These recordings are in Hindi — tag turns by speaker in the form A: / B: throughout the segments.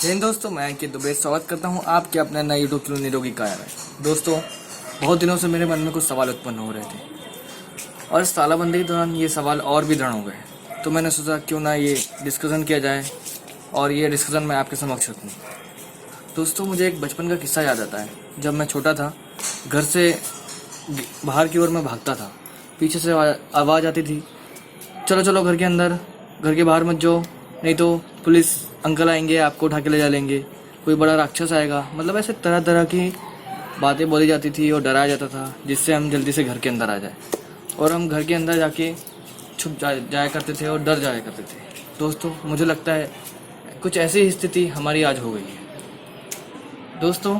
A: जय हिंद दोस्तों, मैं अंकित दुबे स्वागत करता हूं आपके अपने नए यूट्यूब चैनल निरोगी काया में। दोस्तों, बहुत दिनों से मेरे मन में कुछ सवाल उत्पन्न हो रहे थे और इस तालाबंदी के दौरान ये सवाल और भी दृढ़ हो गए। तो मैंने सोचा क्यों ना ये डिस्कशन किया जाए और ये डिस्कशन मैं आपके समक्ष रखूँ। दोस्तों, मुझे एक बचपन का किस्सा याद आता है। जब मैं छोटा था, घर से बाहर की ओर मैं भागता था। पीछे से आवाज़ आती थी, चलो चलो घर के अंदर, घर के बाहर मत जाओ, नहीं तो पुलिस अंकल आएंगे, आपको उठा के ले जा लेंगे, कोई बड़ा राक्षस आएगा। मतलब ऐसे तरह तरह की बातें बोली जाती थी और डराया जाता था, जिससे हम जल्दी से घर के अंदर आ जाए। और हम घर के अंदर जाके छुप जाया करते थे और डर जाया करते थे। दोस्तों, मुझे लगता है कुछ ऐसी स्थिति हमारी आज हो गई है। दोस्तों,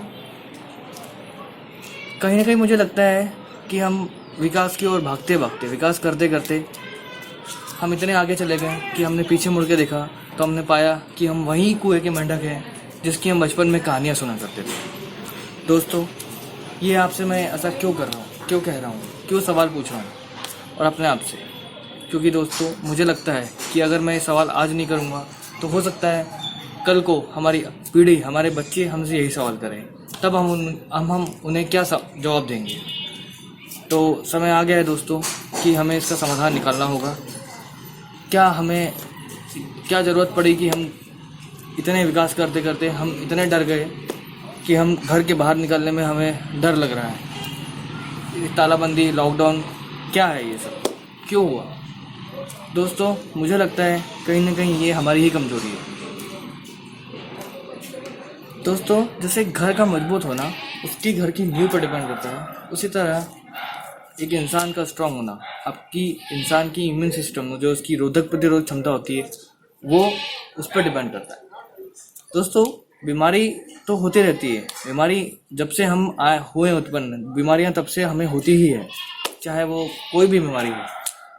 A: कहीं ना कहीं मुझे लगता है कि हम विकास की ओर भागते भागते, विकास करते करते हम इतने आगे चले गए कि हमने पीछे मुड़ के देखा तो हमने पाया कि हम वहीं कुएं के मेंढक हैं जिसकी हम बचपन में कहानियाँ सुना करते थे। दोस्तों, ये आपसे मैं ऐसा क्यों कर रहा हूँ, क्यों कह रहा हूँ, क्यों सवाल पूछ रहा हूँ और अपने आप से? क्योंकि दोस्तों, मुझे लगता है कि अगर मैं ये सवाल आज नहीं करूँगा तो हो सकता है कल को हमारी पीढ़ी, हमारे बच्चे हमसे यही सवाल करें। तब हम उन्हें क्या जवाब देंगे? तो समय आ गया है दोस्तों कि हमें इसका समाधान निकालना होगा। क्या ज़रूरत पड़ी कि हम इतने विकास करते करते हम इतने डर गए कि हम घर के बाहर निकलने में हमें डर लग रहा है। तालाबंदी, लॉकडाउन, क्या है ये सब, क्यों हुआ? दोस्तों, मुझे लगता है कहीं ना कहीं ये हमारी ही कमजोरी है। दोस्तों, जैसे घर का मजबूत होना उसकी घर की नींव पर डिपेंड करता है, उसी तरह एक इंसान का स्ट्रांग होना, आपकी इंसान की इम्यून सिस्टम, जो उसकी रोधक प्रतिरोधक क्षमता होती है, वो उस पर डिपेंड करता है। दोस्तों, बीमारी तो होती रहती है। बीमारी जब से हम हुए उत्पन्न, बीमारियां तब से हमें होती ही है, चाहे वो कोई भी बीमारी हो।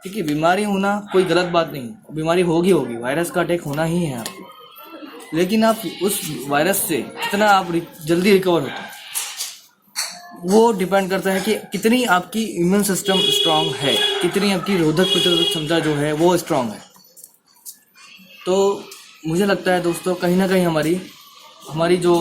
A: ठीक है, बीमारी होना कोई गलत बात नहीं, बीमारी होगी, वायरस का अटैक होना ही है आपको। लेकिन आप उस वायरस से कितना आप जल्दी रिकवर होते हैं, वो डिपेंड करता है कि कितनी आपकी इम्यून सिस्टम स्ट्रांग है, कितनी आपकी रोधक प्रतिरोधक क्षमता जो है वो स्ट्रांग है। तो मुझे लगता है दोस्तों, कहीं ना कहीं हमारी जो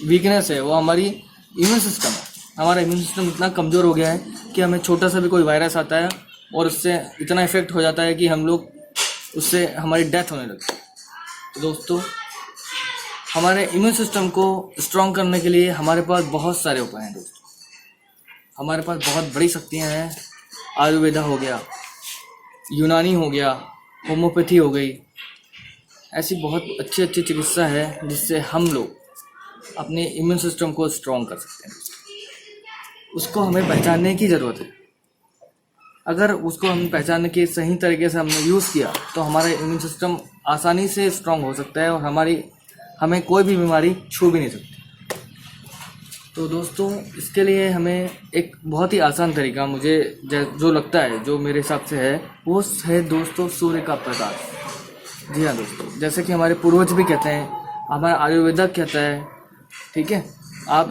A: वीकनेस है वो हमारी इम्यून सिस्टम है। हमारा इम्यून सिस्टम इतना कमज़ोर हो गया है कि हमें छोटा सा भी कोई वायरस आता है और उससे इतना इफेक्ट हो जाता है कि हम लोग उससे हमारी डेथ होने लगती है। तो दोस्तों, हमारे इम्यून सिस्टम को स्ट्रॉन्ग करने के लिए हमारे पास बहुत सारे उपाय हैं। दोस्तों, हमारे पास बहुत बड़ी शक्तियाँ हैं। आयुर्वेदा हो गया, यूनानी हो गया, होम्योपैथी हो गई, ऐसी बहुत अच्छी अच्छी चिकित्सा है जिससे हम लोग अपने इम्यून सिस्टम को स्ट्रॉन्ग कर सकते हैं। उसको हमें पहचानने की ज़रूरत है। अगर उसको हम पहचानने के सही तरीके से हमने यूज़ किया तो हमारा इम्यून सिस्टम आसानी से स्ट्रॉन्ग हो सकता है और हमें कोई भी बीमारी छू भी नहीं सकती। तो दोस्तों, इसके लिए हमें एक बहुत ही आसान तरीका मुझे जो लगता है, जो मेरे हिसाब से है, वो है दोस्तों सूर्य का प्रकाश। जी हाँ दोस्तों, जैसे कि हमारे पूर्वज भी कहते हैं, हमारा आयुर्वेदा कहता है, ठीक है, आप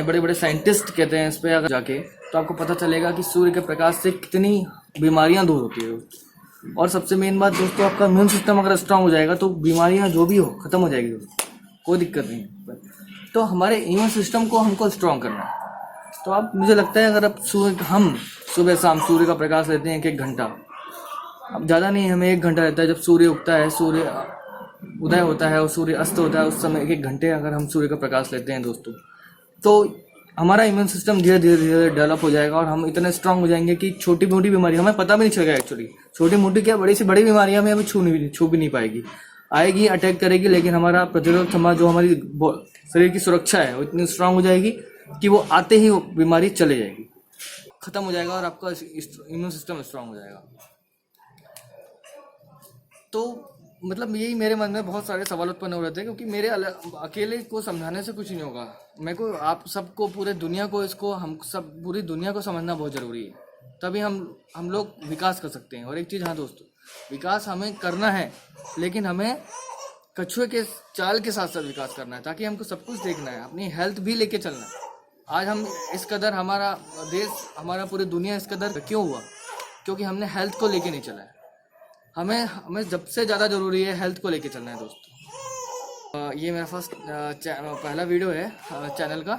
A: बड़े बड़े साइंटिस्ट कहते हैं इस पर अगर जाके, तो आपको पता चलेगा कि सूर्य के प्रकाश से कितनी बीमारियां दूर होती है। और सबसे मेन बात दोस्तों, आपका इम्यून सिस्टम अगर स्ट्रांग हो जाएगा तो बीमारियां जो भी हो खत्म हो जाएगी दोस्तों, कोई दिक्कत नहीं है। तो हमारे इम्यून सिस्टम को हमको स्ट्रांग करना है। तो मुझे लगता है अगर हम सुबह शाम सूर्य का प्रकाश लेते हैं 1 घंटा, अब ज़्यादा नहीं, हमें 1 घंटा रहता है। जब सूर्य उगता है, सूर्य उदय होता है और सूर्य अस्त होता है, उस समय 1 घंटे अगर हम सूर्य का प्रकाश लेते हैं दोस्तों, तो हमारा इम्यून सिस्टम धीरे धीरे डेवलप हो जाएगा और हम इतने स्ट्रांग हो जाएंगे कि छोटी मोटी बीमारी हमें पता भी नहीं चलेगा। एक्चुअली छोटी मोटी क्या, बड़ी से बड़ी बीमारियां हमें छू भी नहीं पाएगी, आएगी, अटैक करेगी, लेकिन हमारा प्रतिरोधक क्षमता, जो हमारी शरीर की सुरक्षा है, वो इतनी स्ट्रांग हो जाएगी कि वो आते ही वो बीमारी चले जाएगी, खत्म हो जाएगा और आपका इम्यून सिस्टम स्ट्रांग हो जाएगा। तो मतलब यही मेरे मन में बहुत सारे सवाल उत्पन्न हो रहे थे, क्योंकि मेरे अकेले को समझाने से कुछ नहीं होगा। मेरे को आप सबको, पूरी दुनिया को समझना बहुत ज़रूरी है, तभी हम लोग विकास कर सकते हैं। और एक चीज़, हाँ दोस्तों, विकास हमें करना है, लेकिन हमें कछुए के चाल के साथ साथ विकास करना है, ताकि हमको सब कुछ देखना है, अपनी हेल्थ भी लेके चलना है। आज हम इस कदर, हमारा देश, हमारा पूरी दुनिया इस कदर क्यों हुआ? क्योंकि हमने हेल्थ को लेके नहीं चला है। हमें सबसे ज़्यादा ज़रूरी है हेल्थ को लेके चलना है दोस्तों। ये मेरा फर्स्ट पहला वीडियो है चैनल का।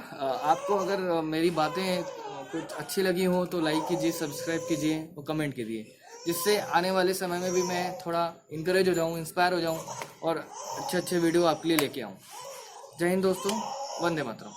A: आपको अगर मेरी बातें कुछ अच्छी लगी हो तो लाइक कीजिए, सब्सक्राइब कीजिए और कमेंट कीजिए, जिससे आने वाले समय में भी मैं थोड़ा इंकरेज हो जाऊँ, इंस्पायर हो जाऊँ और अच्छे अच्छे वीडियो आपके लिए लेके आऊँ। जय हिंद दोस्तों, वंदे मातरम।